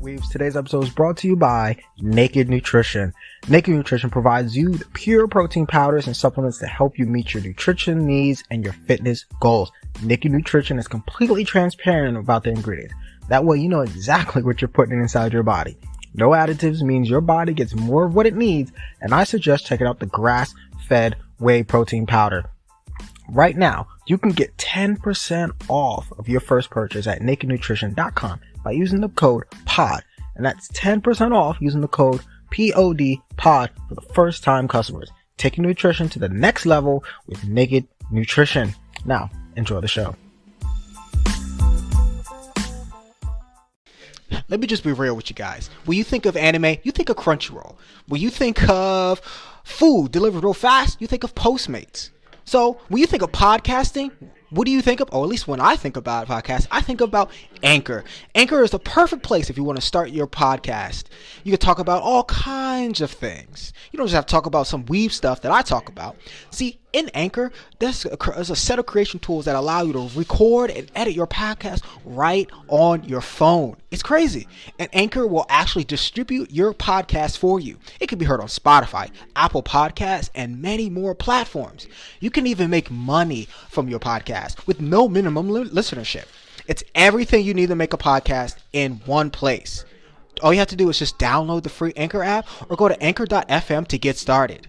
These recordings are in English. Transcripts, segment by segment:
up, Weebs? Today's episode is brought to you by Naked Nutrition. Naked Nutrition provides you the pure protein powders and supplements to help you meet your nutrition needs and your fitness goals. Naked Nutrition is completely transparent about the ingredients. That way you know exactly what you're putting inside your body. No additives means your body gets more of what it needs, and I suggest checking out the grass-fed whey protein powder. Right now, you can get 10% off of your first purchase at nakednutrition.com by using the code POD. And that's 10% off using the code POD POD for the first time customers. Taking nutrition to the next level with Naked Nutrition. Now, enjoy the show. Let me just be real with you guys. When you think of anime, you think of Crunchyroll. When you think of food delivered real fast, you think of Postmates. So when you think of podcasting, what do you think of? Or at least when I think about podcasts, I think about Anchor. Anchor is the perfect place if you want to start your podcast. You can talk about all kinds of things. You don't just have to talk about some weeb stuff that I talk about. See, in Anchor, there's a set of creation tools that allow you to record and edit your podcast right on your phone. It's crazy. And Anchor will actually distribute your podcast for you. It can be heard on Spotify, Apple Podcasts, and many more platforms. You can even make money from your podcast with no minimum listenership. It's everything you need to make a podcast in one place. All you have to do is just download the free Anchor app or go to anchor.fm to get started.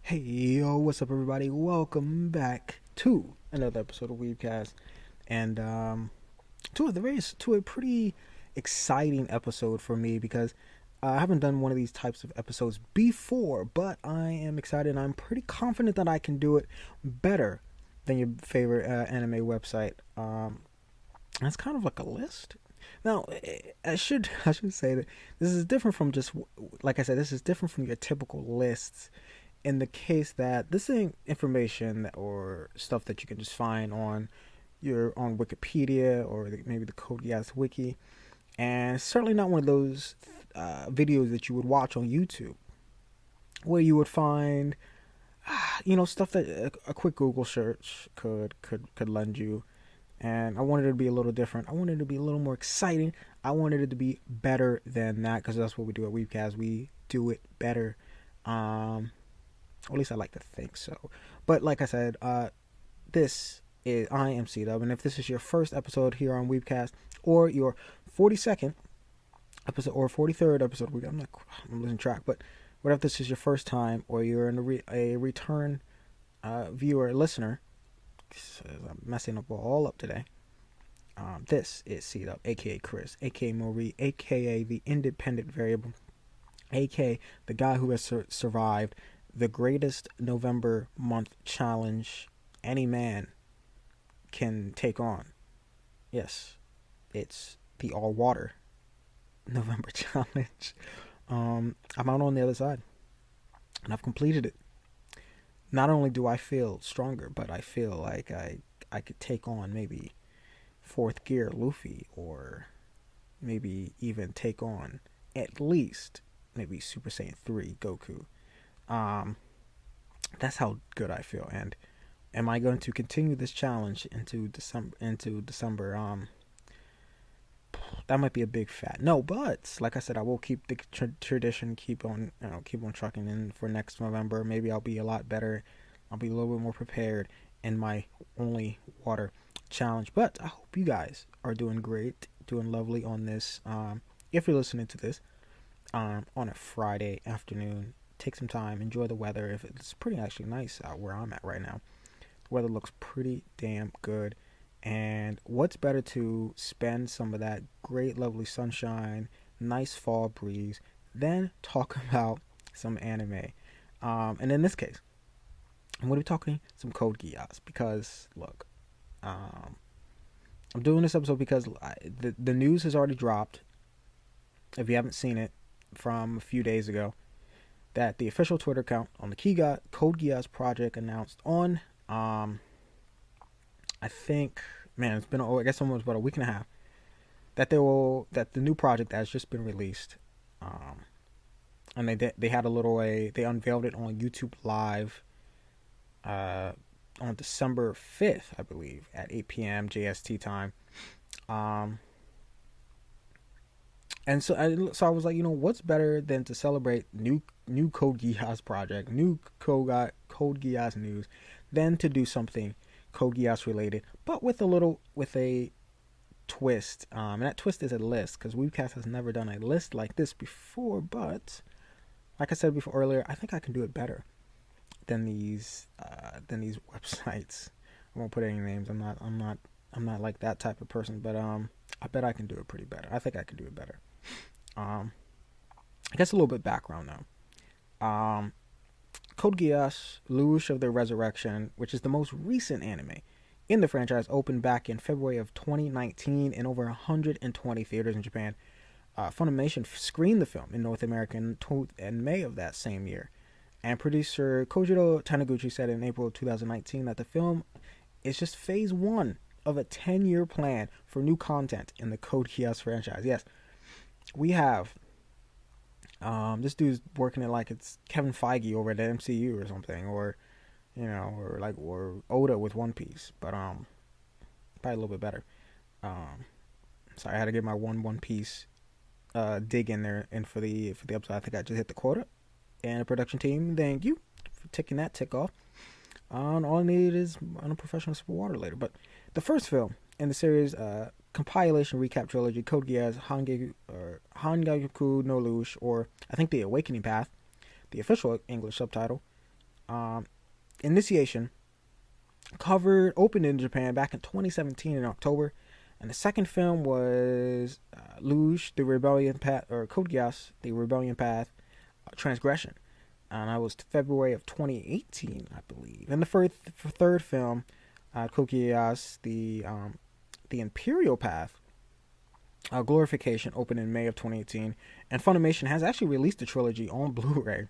Hey, yo, what's up, everybody? Welcome back to another episode of WeebCast, and to a pretty exciting episode for me because I haven't done one of these types of episodes before, but I am excited and I'm pretty confident that I can do it better than your favorite anime website. It's kind of like a list. Now, I should say that this is different from just, like I said, this is different from your typical lists. In the case that this ain't information or stuff that you can just find on Wikipedia or maybe the Code Geass wiki, and it's certainly not one of those videos that you would watch on YouTube, where you would find, stuff that a quick Google search could lend you. And I wanted it to be a little different. I wanted it to be a little more exciting. I wanted it to be better than that because that's what we do at WeebCast. We do it better. Or at least I like to think so. But like I said, I am C-Dub, and if this is your first episode here on WeebCast, or your 42nd episode, or 43rd episode, I'm losing track, but what if this is your first time, or you're a return viewer, listener, I'm messing up all up today, this is C-Dub, aka Chris, aka Marie, aka the independent variable, aka the guy who has survived the greatest November month challenge any man can take on. Yes, it's the all water November challenge. I'm out on the other side, and I've completed it. Not only do I feel stronger, but I feel like I could take on maybe fourth gear Luffy, or maybe even take on at least maybe Super Saiyan 3 Goku. That's how good I feel. And am I going to continue this challenge into December? That might be a big fat no, but like I said, I will keep the tradition, keep on trucking in for next November. Maybe I'll be a lot better. I'll be a little bit more prepared in my only water challenge. But I hope you guys are doing great, doing lovely on this. If you're listening to this on a Friday afternoon, take some time, enjoy the weather. If it's pretty actually nice out where I'm at right now. The weather looks pretty damn good. And what's better to spend some of that great, lovely sunshine, nice fall breeze, than talk about some anime. And in this case, I'm going to be talking some Code Geass because, look, I'm doing this episode because the news has already dropped, if you haven't seen it, from a few days ago, that the official Twitter account on the Code Geass project announced on, I think man, it's been I guess almost about a week and a half that the new project has just been released, and they had a little they unveiled it on YouTube Live, uh, on December 5th, I believe, at 8 p.m. JST time. Um, and so I was like, what's better than to celebrate new Code Geass project, new Code Geass news, than to do something Code Geass related, but with a twist. And that twist is a list, because WeebCast has never done a list like this before. But like I said before earlier, I think I can do it better than these websites. I won't put any names. I'm not like that type of person. But I bet I can do it pretty better. I think I can do it better. I guess a little bit background now. Code Geass, Lelouch of the Resurrection, which is the most recent anime in the franchise, opened back in February of 2019 in over 120 theaters in Japan. Funimation screened the film in North America in May of that same year. And producer Kojiro Taniguchi said in April of 2019 that the film is just phase one of a 10-year plan for new content in the Code Geass franchise. Yes, we have this dude's working it like it's Kevin Feige over at the MCU or something, or or Oda with One Piece, but probably a little bit better. Sorry, I had to get my One Piece dig in there, and for the episode, I think I just hit the quota. And the production team, thank you for ticking that tick off. All I need is a professional sip of water later. But the first film in the series, compilation recap trilogy, Code Geass Hangaku no Lelouch, or I think The Awakening Path, the official English subtitle. Initiation opened in Japan back in 2017 in October, and the second film was Lelouch, The Rebellion Path, or Code Geass, The Rebellion Path, Transgression, and that was February of 2018, I believe. And the third film, Code Geass, the Imperial Path, Glorification, opened in May of 2018, and Funimation has actually released the trilogy on Blu-ray.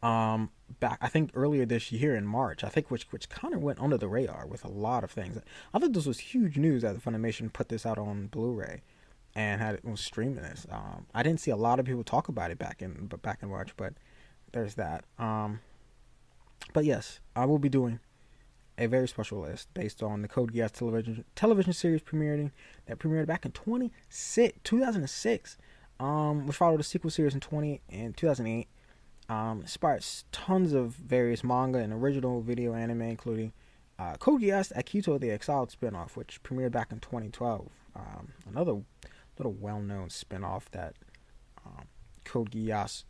Back I think earlier this year in March, I think, which kind of went under the radar with a lot of things. I thought this was huge news that Funimation put this out on Blu-ray and was streaming this. I didn't see a lot of people talk about it back in March, but there's that. But yes, I will be doing a very special list based on the Code Geass television series that premiered back in 2006. We followed a sequel series in 2008. Inspired tons of various manga and original video anime, including Code Geass Akito the Exiled spinoff, which premiered back in 2012. Another little well-known spinoff that Code Geass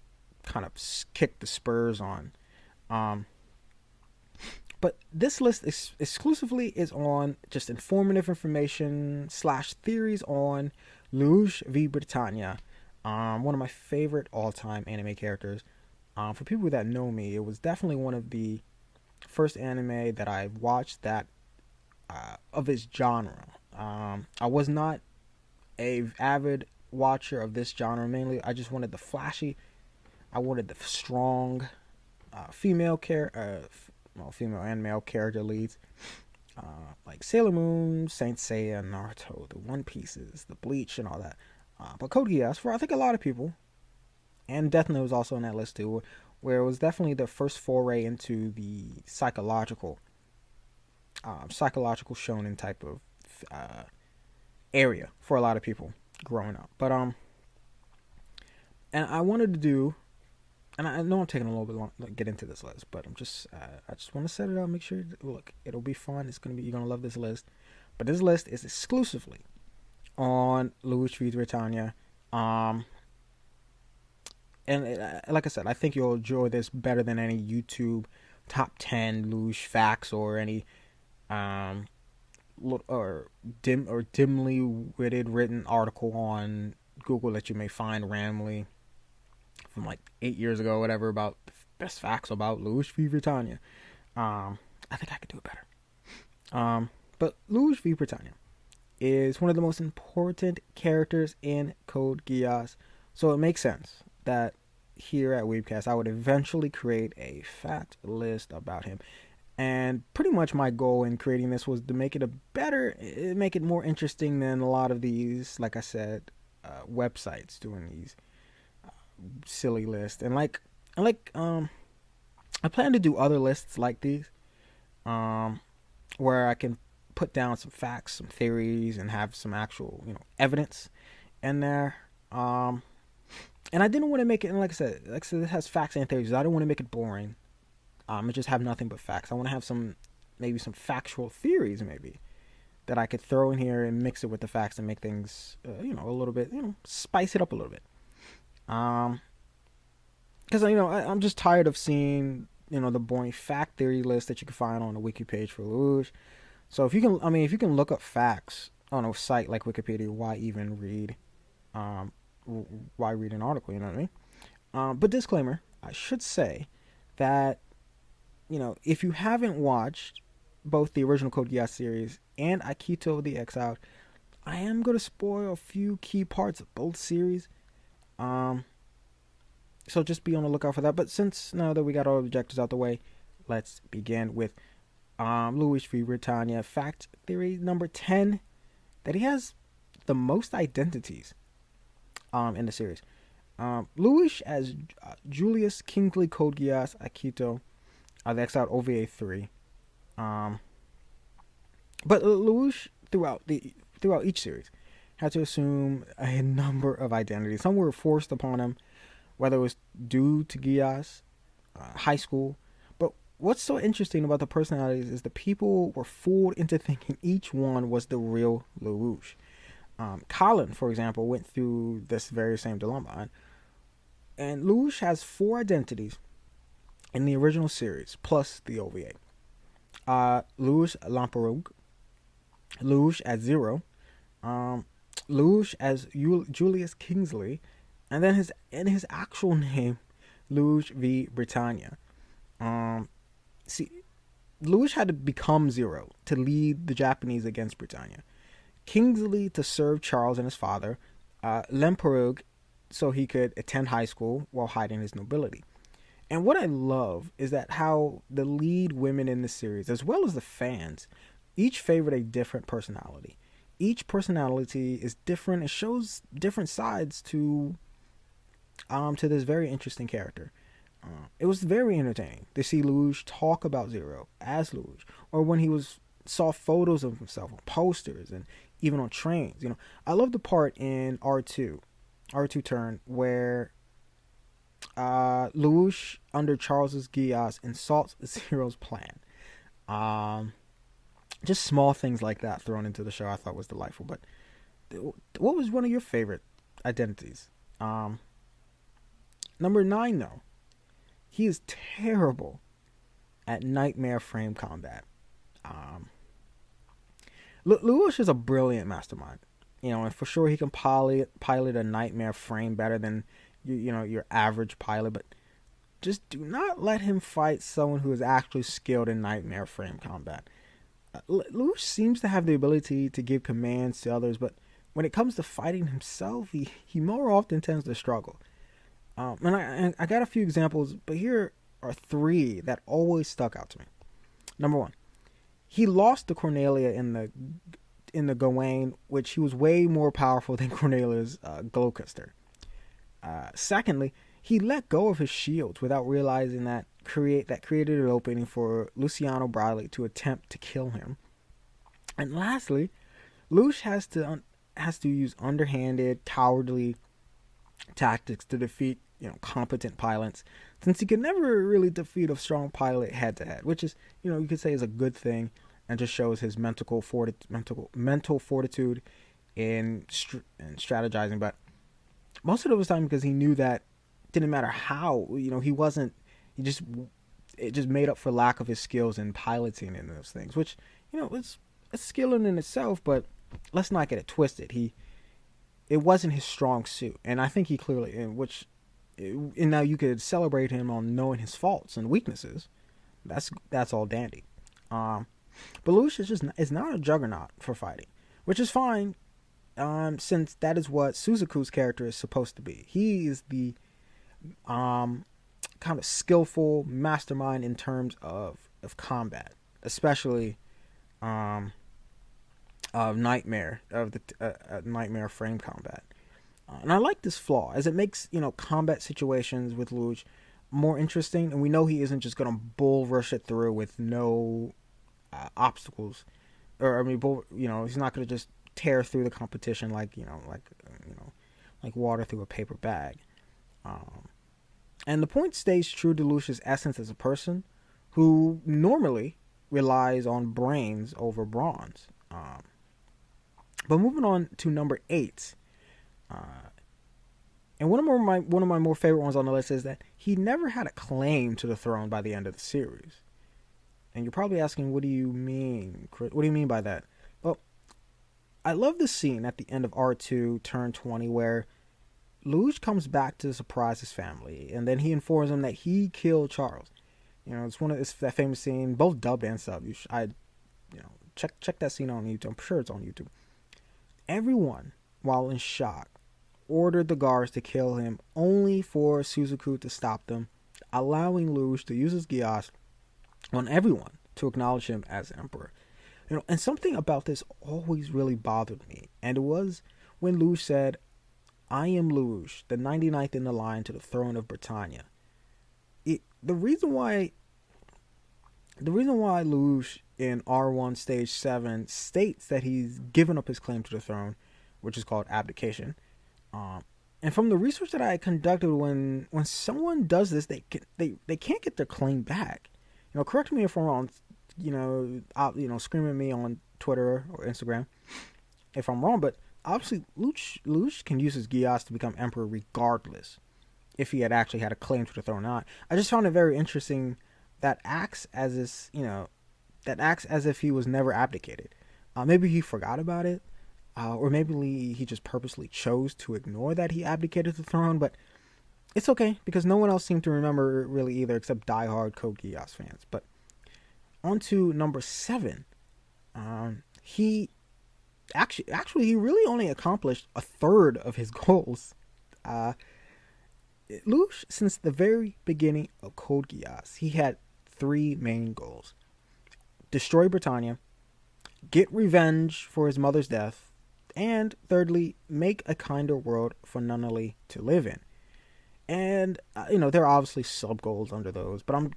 kind of kicked the spurs on. But this list exclusively is on just informative information / theories on Lelouch v. Britannia, one of my favorite all-time anime characters. For people that know me, it was definitely one of the first anime that I watched that of its genre. I was not a avid watcher of this genre. Mainly, I just wanted the flashy. I wanted the strong female and male character leads, like Sailor Moon, Saint Seiya, Naruto, the One Pieces, the Bleach, and all that. But Code Geass, for I think a lot of people, and Death Note was also on that list too, where it was definitely the first foray into the psychological shonen type of area for a lot of people growing up. But and I wanted to do, and I know I'm taking a little bit long to get into this list, but I just want to set it up, make sure. Look, it'll be fun. You're gonna love this list. But this list is exclusively on Lelouch v. Britannia. And like I said, I think you'll enjoy this better than any YouTube top 10 Lelouch facts or any dimly written article on Google that you may find randomly from like 8 years ago, whatever, about the best facts about Lelouch v. Britannia. I think I could do it better. But Lelouch v. Britannia is one of the most important characters in Code Geass, so it makes sense that here at WeebCast I would eventually create a fact list about him. And pretty much my goal in creating this was to make it more interesting than a lot of these, like I said, websites doing these silly lists. And I plan to do other lists like these, um, where I can put down some facts, some theories, and have some actual, evidence in there. And I didn't want to make it, and like I said, it has facts and theories. I don't want to make it boring. And just have nothing but facts. I want to have maybe some factual theories, maybe that I could throw in here and mix it with the facts and make things, a little bit, spice it up a little bit. Because I'm just tired of seeing, the boring fact theory list that you can find on the wiki page for Lelouch. So if you can look up facts on a site like Wikipedia, why even read? Why read an article? You know what I mean? But disclaimer, I should say that if you haven't watched both the original Code Geass series and Akito the Exiled, I am going to spoil a few key parts of both series. So just be on the lookout for that. But since now that we got all the objectives out the way, let's begin with Lelouch v. Britannia. Fact theory number 10, that he has the most identities in the series. Lelouch as Julius Kingsley Code Geass Akito, the Exiled OVA 3. But Lelouch throughout each series had to assume a number of identities. Some were forced upon him, whether it was due to Geass, high school. But what's so interesting about the personalities is the people were fooled into thinking each one was the real Lelouch. Colin, for example, went through this very same dilemma. And Lelouch has 4 identities in the original series, plus the OVA. Lelouch Lamperogue, Lelouch as Zero, Lelouch as Julius Kingsley, and then his actual name, Lelouch v. Britannia. Lelouch had to become Zero to lead the Japanese against Britannia. Kingsley to serve Charles and his father. Lamperogue so he could attend high school while hiding his nobility. And what I love is that how the lead women in the series, as well as the fans, each favored a different personality. Each personality is different. It shows different sides to this very interesting character. It was very entertaining to see Lelouch talk about Zero as Lelouch, or when he saw photos of himself on posters and even on trains. I love the part in R2 turn where Lelouch under Charles's Geass insults Zero's plan. Just small things like that thrown into the show I thought was delightful. But what was one of your favorite identities? Number 9, though. He is terrible at nightmare frame combat. Lelouch is a brilliant mastermind. And for sure he can pilot a nightmare frame better than your average pilot, but just do not let him fight someone who is actually skilled in nightmare frame combat. Lelouch seems to have the ability to give commands to others, but when it comes to fighting himself, he more often tends to struggle. And I got a few examples, but here are 3 that always stuck out to me. Number 1, he lost to Cornelia in the Gawain, which he was way more powerful than Cornelia's Glowcaster. Secondly, he let go of his shields without realizing that created an opening for Luciano Bradley to attempt to kill him. And lastly, Lelouch has to use underhanded, cowardly tactics to defeat competent pilots, since he could never really defeat a strong pilot head to head, which is you could say is a good thing, and just shows his mental fortitude in strategizing. But most of the time, because he knew that it didn't matter how, it just made up for lack of his skills in piloting and those things, which it's a skill in itself. But let's not get it twisted. It wasn't his strong suit, and I think he clearly, and now you could celebrate him on knowing his faults and weaknesses. That's all dandy. But Lelouch is not a juggernaut for fighting, which is fine, since that is what Suzaku's character is supposed to be. He is the kind of skillful mastermind in terms of of combat, especially of nightmare frame combat. And I like this flaw, as it makes combat situations with Lelouch more interesting, and we know he isn't just gonna bull rush it through with no obstacles, or he's not gonna just tear through the competition like water through a paper bag. And the point stays true to Lelouch's essence as a person, who normally relies on brains over bronze. But moving on to number 8. And one of my more favorite ones on the list is that he never had a claim to the throne by the end of the series. And you're probably asking, what do you mean, Chris? What do you mean by that? Well, I love the scene at the end of R2 Turn 20 where Lelouch comes back to surprise his family, and then he informs them that he killed Charles. It's that famous scene, both dubbed and subbed. Check that scene on YouTube. I'm sure it's on YouTube. Everyone, while in shock, ordered the guards to kill him, only for Suzaku to stop them, allowing Lelouch to use his Geass on everyone to acknowledge him as emperor. And something about this always really bothered me, and it was when Lelouch said, "I am Lelouch, the 99th in the line to the throne of Britannia." The reason why Lelouch in R1 Stage 7 states that he's given up his claim to the throne, which is called abdication. And from the research that I conducted, when someone does this, they can't get their claim back. Correct me if I'm wrong. Scream at me on Twitter or Instagram if I'm wrong. But obviously, Lelouch can use his Geass to become emperor regardless if he had actually had a claim to the throne or not. I just found it very interesting that acts as if he was never abdicated. Maybe he forgot about it. Or maybe he just purposely chose to ignore that he abdicated the throne, but it's okay, because no one else seemed to remember it really either, except diehard Code Geass fans. But on to number 7. He really only accomplished a third of his goals. Lelouch, since the very beginning of Code Geass, he had 3 main goals: destroy Britannia, get revenge for his mother's death, and thirdly, make a kinder world for Nunnally to live in. And there are obviously sub goals under those, but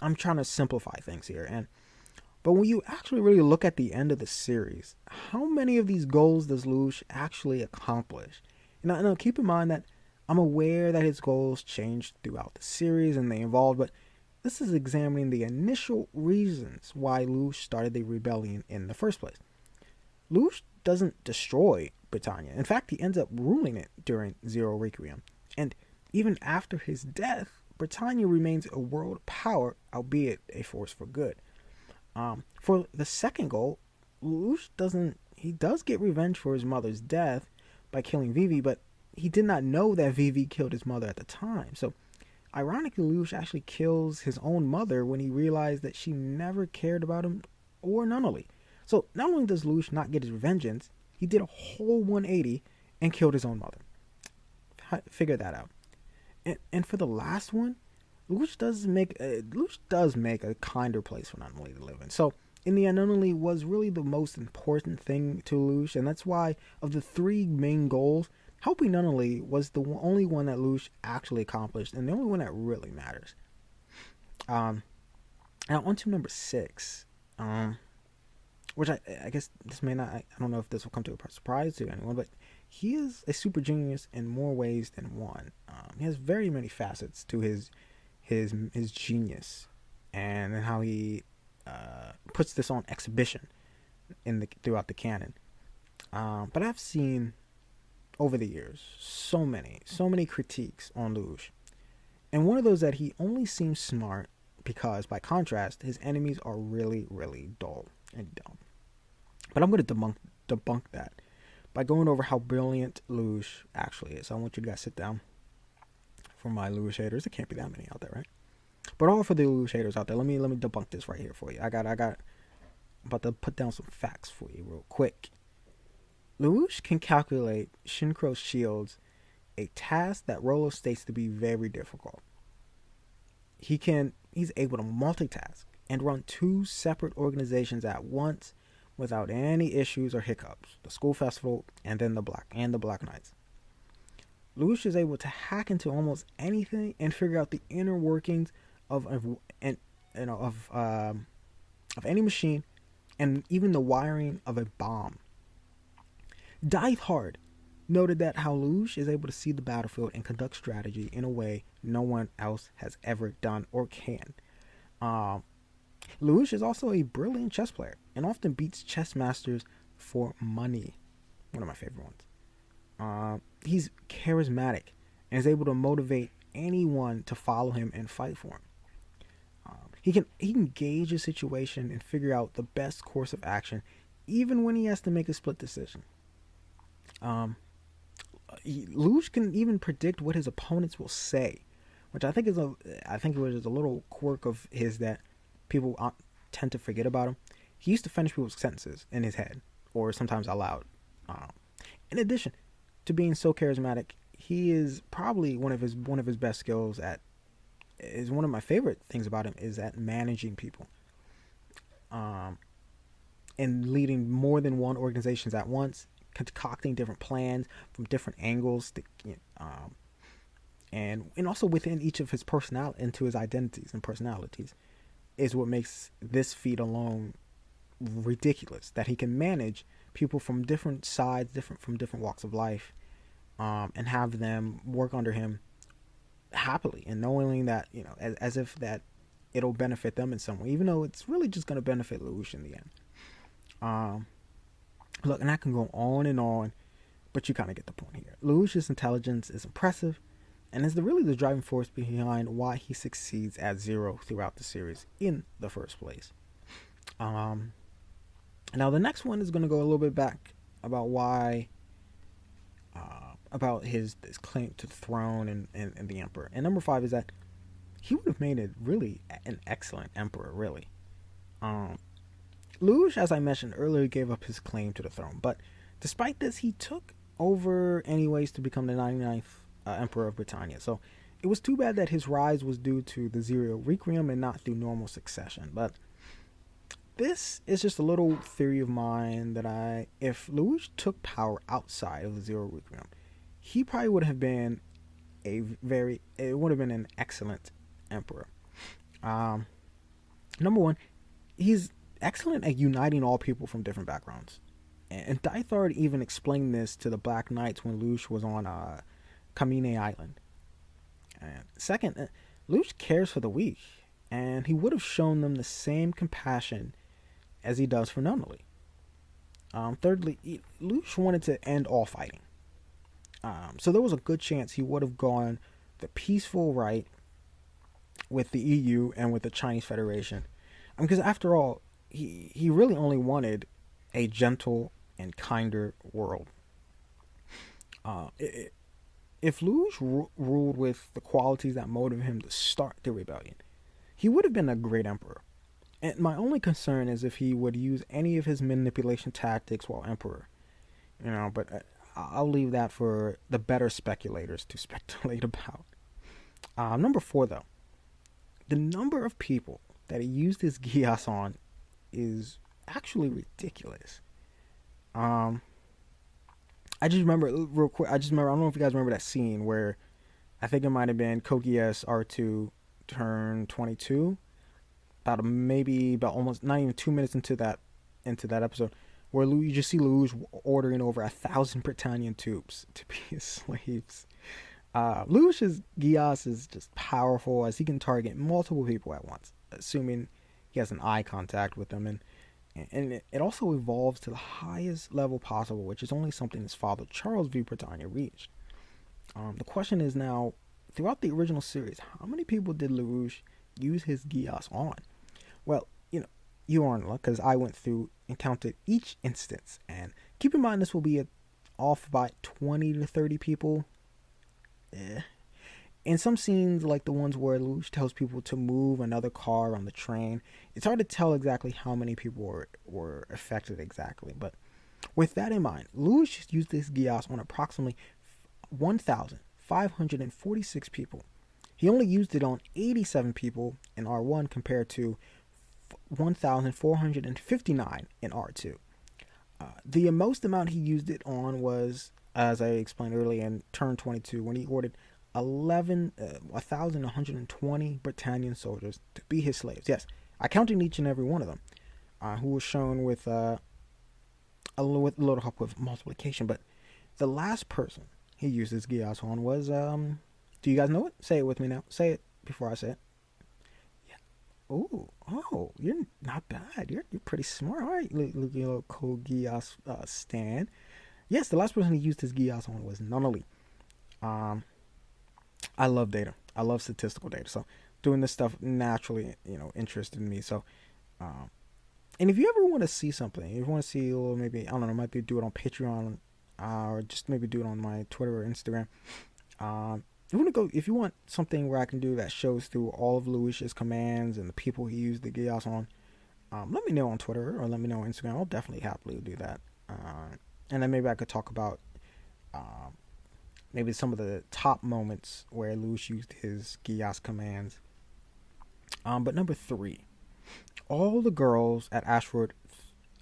I'm trying to simplify things here. But when you actually really look at the end of the series, how many of these goals does Lelouch actually accomplish? Now keep in mind that I'm aware that his goals changed throughout the series and they evolved, but this is examining the initial reasons why Lelouch started the rebellion in the first place. Lelouch doesn't destroy Britannia. In fact, he ends up ruling it during Zero Requiem. And even after his death, Britannia remains a world power, albeit a force for good. For the second goal, Lelouch does get revenge for his mother's death by killing Vivi, but he did not know that Vivi killed his mother at the time. So, ironically, Lelouch actually kills his own mother when he realized that she never cared about him or Nunnally. So not only does Lelouch not get his vengeance, he did a whole 180 and killed his own mother. Figure that out. And for the last one, Lelouch does make a kinder place for Nunnally to live in. So in the end, Nunnally was really the most important thing to Lelouch, and that's why of the 3 main goals, helping Nunnally was the only one that Lelouch actually accomplished, and the only one that really matters. Now on to number 6. Which I guess this may not, I don't know if this will come to a surprise to anyone, but he is a super genius in more ways than one. He has very many facets to his genius, and how he puts this on exhibition throughout the canon. But I've seen over the years so many critiques on Lelouch, and one of those that he only seems smart because, by contrast, his enemies are really, really dull and dumb. But I'm going to debunk that by going over how brilliant Lelouch actually is. I want you to guys sit down. For my Lelouch haters, there can't be that many out there, right? But all for the Lelouch haters out there, let me debunk this right here for you. I'm about to put down some facts for you real quick. Lelouch can calculate Shinkra's shields, a task that Rolo states to be very difficult. He's able to multitask and run 2 separate organizations at once without any issues or hiccups: the school festival and then the Black Knights. Lelouch is able to hack into almost anything and figure out the inner workings of any machine, and even the wiring of a bomb. Die Hard noted that how Lelouch is able to see the battlefield and conduct strategy in a way no one else has ever done or can. Lelouch is also a brilliant chess player and often beats chess masters for money. One of my favorite ones. He's charismatic and is able to motivate anyone to follow him and fight for him. He can gauge a situation and figure out the best course of action, even when he has to make a split decision. Lelouch can even predict what his opponents will say, which I think was a little quirk of his that people tend to forget about him. He used to finish people's sentences in his head, or sometimes out loud. In addition to being so charismatic, he is probably one of his best skills is one of my favorite things about him is at managing people, and leading more than one organizations at once, concocting different plans from different angles, and also within each of his into his identities and personalities, is what makes this feat alone ridiculous. That he can manage people from different sides, from different walks of life, and have them work under him happily, and knowing that, as if that it'll benefit them in some way, even though it's really just going to benefit Lelouch in the end. Look, and I can go on, but you kind of get the point here. Lelouch's intelligence is impressive, and is really the driving force behind why he succeeds at Zero throughout the series in the first place. Now the next one is going to go a little bit back about why, about his claim to the throne and the emperor. And number 5 is that he would have made it really an excellent emperor, really. Lelouch, as I mentioned earlier, gave up his claim to the throne, but despite this, he took over anyways to become the 99th emperor of Britannia. So it was too bad that his rise was due to the Zero Requiem and not through normal succession. But this is just a little theory of mine that if Lelouch took power outside of the Zero Requiem, he probably would have been an excellent emperor. Number 1, he's excellent at uniting all people from different backgrounds. And Dithard even explained this to the Black Knights when Lelouch was on Kamine Island. And second, Lelouch cares for the weak, and he would have shown them the same compassion as he does for Nunnally. Thirdly, Lelouch wanted to end all fighting. So there was a good chance he would have gone the peaceful right with the EU and with the Chinese Federation. Because after all, he really only wanted a gentle and kinder world. If Lelouch ruled with the qualities that motivated him to start the rebellion, he would have been a great emperor. And my only concern is if he would use any of his manipulation tactics while emperor. But I'll leave that for the better speculators to speculate about. Number 4, though. The number of people that he used his Geass on is actually ridiculous. I just remember, real quick, I don't know if you guys remember that scene where I think it might have been Code Geass R2 turn 22, about almost not even 2 minutes into that episode, where you just see Lelouch ordering over 1,000 Britannian troops to be his slaves. Lelouch's Geass is just powerful, as he can target multiple people at once, assuming he has an eye contact with them, and it also evolves to the highest level possible, which is only something his father Charles V. Britannia reached. The question is now, throughout the original series, how many people did Lelouch use his Geass on? Well, you are in luck, because I went through and counted each instance, and keep in mind this will be off by 20 to 30 people. In some scenes, like the ones where Lelouch tells people to move another car on the train, it's hard to tell exactly how many people were affected exactly. But with that in mind, Lelouch used this Geass on approximately 1,546 people. He only used it on 87 people in R1 compared to 1,459 in R2. The most amount he used it on was, as I explained earlier, in turn 22 when he ordered 1,120 Britannian soldiers to be his slaves. Yes, I counted each and every one of them, who was shown with a little help with multiplication. But the last person he used his Geass on was, do you guys know it? Say it with me now. Say it before I say it. Oh, you're not bad. You're pretty smart. All right, look, your little Code Geass stand. Yes, the last person he used his Geass on was Nunnally. I love data. I love statistical data. So doing this stuff naturally, interested me. So, and if you ever want to see something, if you want to see, or maybe I don't know, might be do it on Patreon, or just maybe do it on my Twitter or Instagram. If you want something where I can do that shows through all of Lelouch's commands and the people he used the Geass on, let me know on Twitter or let me know on Instagram. I'll definitely happily do that. And then maybe I could talk about maybe some of the top moments where Lelouch used his Geass commands. But number 3, all the girls at Ashford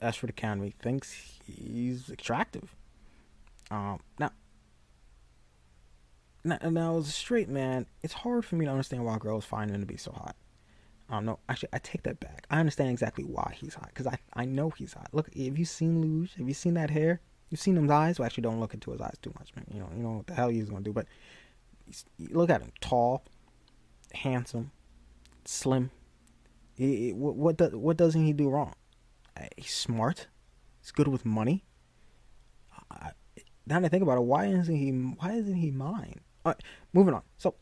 Academy thinks he's attractive. Now, as a straight man, it's hard for me to understand why girls find him to be so hot. No, actually, I take that back. I understand exactly why he's hot, because I know he's hot. Look, have you seen Lelouch? Have you seen that hair? You've seen those eyes? Well, actually, don't look into his eyes too much, man. You know what the hell he's going to do, but look at him. Tall, handsome, slim. What doesn't he do wrong? He's smart. He's good with money. Now that I think about it, why isn't he mine? All right, moving on. So,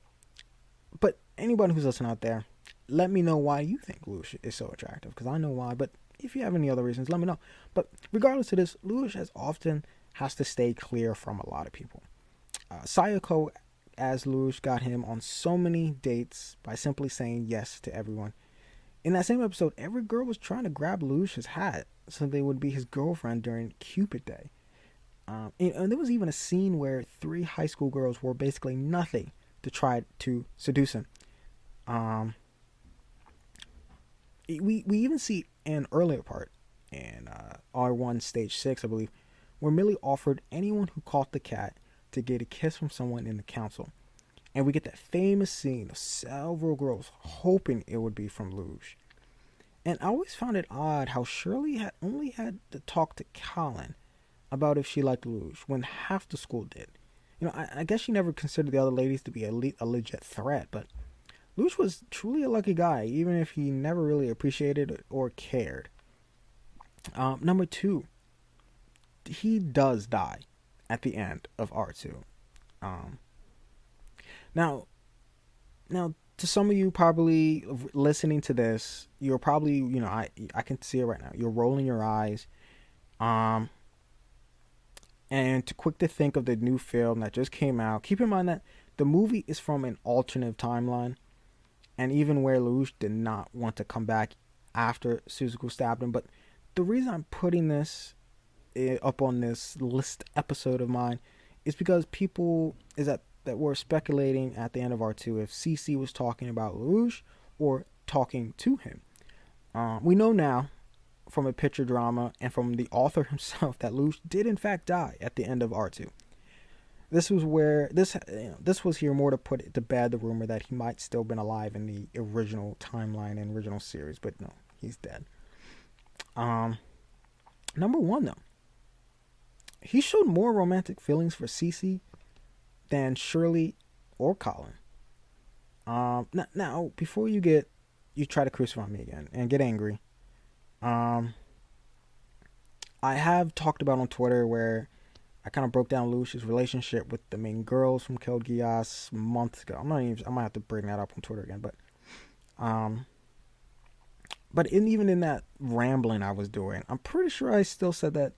but anybody who's listening out there, let me know why you think Lelouch is so attractive, because I know why. But if you have any other reasons, let me know. But regardless of this, Lelouch has to stay clear from a lot of people. Sayako as Lelouch got him on so many dates by simply saying yes to everyone. In that same episode, every girl was trying to grab Lelouch's hat so they would be his girlfriend during Cupid Day. And there was even a scene where 3 high school girls wore basically nothing to try to seduce him. We even see an earlier part in R1 Stage 6, I believe, where Millie offered anyone who caught the cat to get a kiss from someone in the council. And we get that famous scene of several girls hoping it would be from Lelouch. And I always found it odd how Shirley had only had to talk to Colin about if she liked Lelouch when half the school did. I guess she never considered the other ladies to be a legit threat, but Lelouch was truly a lucky guy, even if he never really appreciated it or cared. Number 2, he does die at the end of R2. Now, to some of you probably listening to this, you're probably, I can see it right now. You're rolling your eyes. And quick to think of the new film that just came out. Keep in mind that the movie is from an alternate timeline, and even where Lelouch did not want to come back after Suzuku stabbed him. But the reason I'm putting this up on this list episode of mine is because people that were speculating at the end of R2 if CC was talking about Lelouch or talking to him. We know now from a picture drama and from the author himself that Lelouch did in fact die at the end of R2. This was where this was here more to put to bed the rumor that he might still been alive in the original timeline and original series, but no, he's dead. Number 1 though, he showed more romantic feelings for Cece than Shirley or Colin. Now before you try to crucify me again and get angry, I have talked about on Twitter where I kind of broke down Lelouch's relationship with the main girls from Code Geass months ago. I might have to bring that up on Twitter again, but even in that rambling I was doing, I'm pretty sure I still said that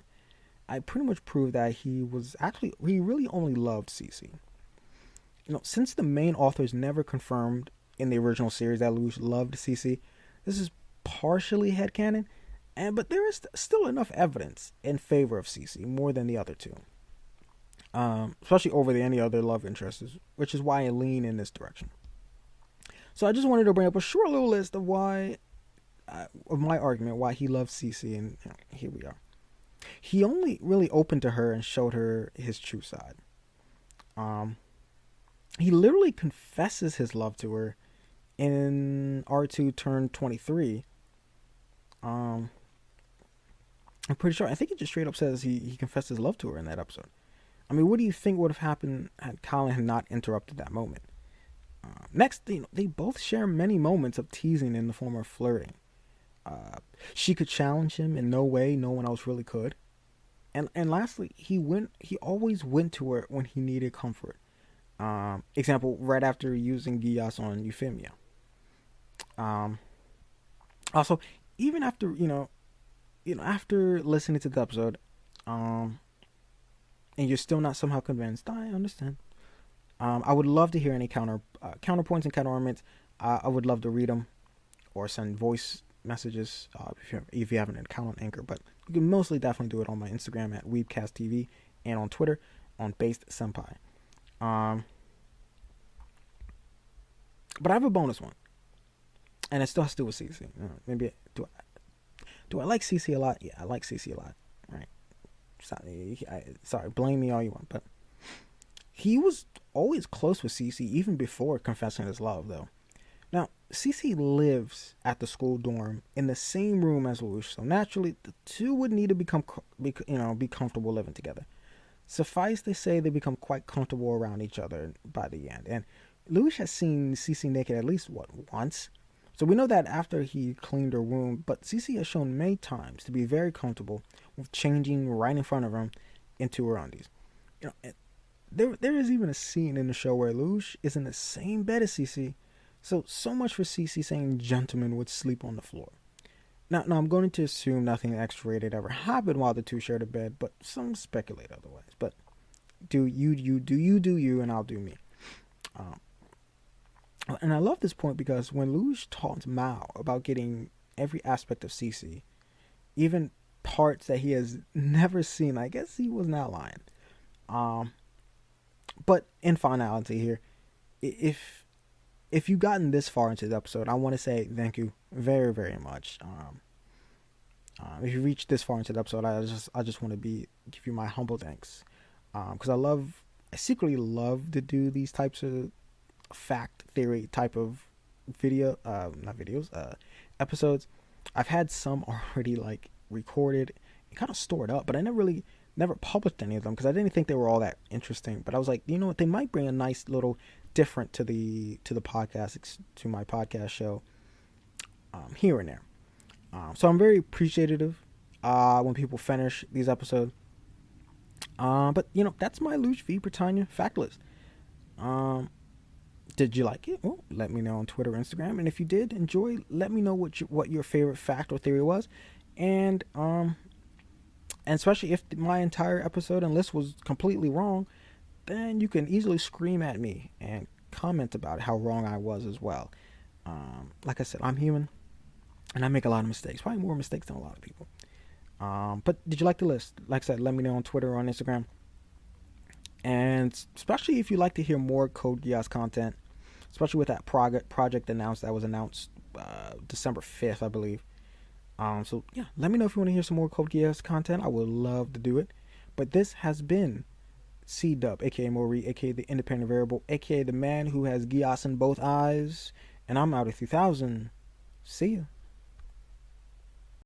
I pretty much proved that he really only loved Cece. Since the main authors never confirmed in the original series that Lelouch loved Cece, this is partially headcanon, but there is still enough evidence in favor of Cece more than the other 2, especially over any other love interests, which is why I lean in this direction. So I just wanted to bring up a short little list of why of my argument why he loves Cece, and here we are. He only really opened to her and showed her his true side. He literally confesses his love to her in R2 turned 23. I'm pretty sure. I think he just straight up says he confessed his love to her in that episode. I mean, what do you think would have happened had Colin had not interrupted that moment? Next, they both share many moments of teasing in the form of flirting. She could challenge him in no way no one else really could. And lastly, he always went to her when he needed comfort. Example, right after using Geass on Euphemia. Also, even after after listening to the episode, and you're still not somehow convinced, I understand. I would love to hear any counterpoints and counter arguments. I would love to read them or send voice messages if you have an account on Anchor. But you can mostly definitely do it on my Instagram at WeebCast TV and on Twitter on Based Senpai. But I have a bonus one, and it still has to do with CC. Maybe do I like CC a lot? Yeah, I like CC a lot. Right? Sorry, blame me all you want, but he was always close with CC even before confessing his love, though. Now, CC lives at the school dorm in the same room as Lelouch, so naturally the two would need to be comfortable living together. Suffice to say, they become quite comfortable around each other by the end. And Lelouch has seen CC naked at least once. So we know that after he cleaned her room, but CC has shown many times to be very comfortable with changing right in front of him into her undies. There is even a scene in the show where Lelouch is in the same bed as CC. So much for CC saying gentlemen would sleep on the floor. Now I'm going to assume nothing X-rated ever happened while the two shared a bed, but some speculate otherwise. But do you, and I'll do me. And I love this point because when Lelouch taunts Mao about getting every aspect of CC, even parts that he has never seen, I guess he was not lying. But in finality here, if you've gotten this far into the episode, I want to say thank you very, very much. If you reached this far into the episode, I just want to give you my humble thanks, because I secretly love to do these types of fact theory type of episodes. I've had some already like recorded and kind of stored up, but I never published any of them because I didn't think they were all that interesting. But I was like, you know what, they might bring a nice little different to the podcast, to my podcast show, here and there. So I'm very appreciative when people finish these episodes. But that's my Lelouch v Britannia fact list. Did you like it? Well, let me know on Twitter or Instagram. And if you did enjoy, let me know what your favorite fact or theory was. And especially if my entire episode and list was completely wrong, then you can easily scream at me and comment about how wrong I was as well. Like I said, I'm human, and I make a lot of mistakes. Probably more mistakes than a lot of people. But did you like the list? Like I said, let me know on Twitter or on Instagram. And especially if you'd like to hear more Code Geass content, especially with that project that was announced December 5th, I believe. So yeah, let me know if you want to hear some more Code Geass content. I would love to do it. But this has been C-Dub, aka Mori, aka the Independent Variable, aka the man who has Geass in both eyes. And I'm out of 3000. See ya.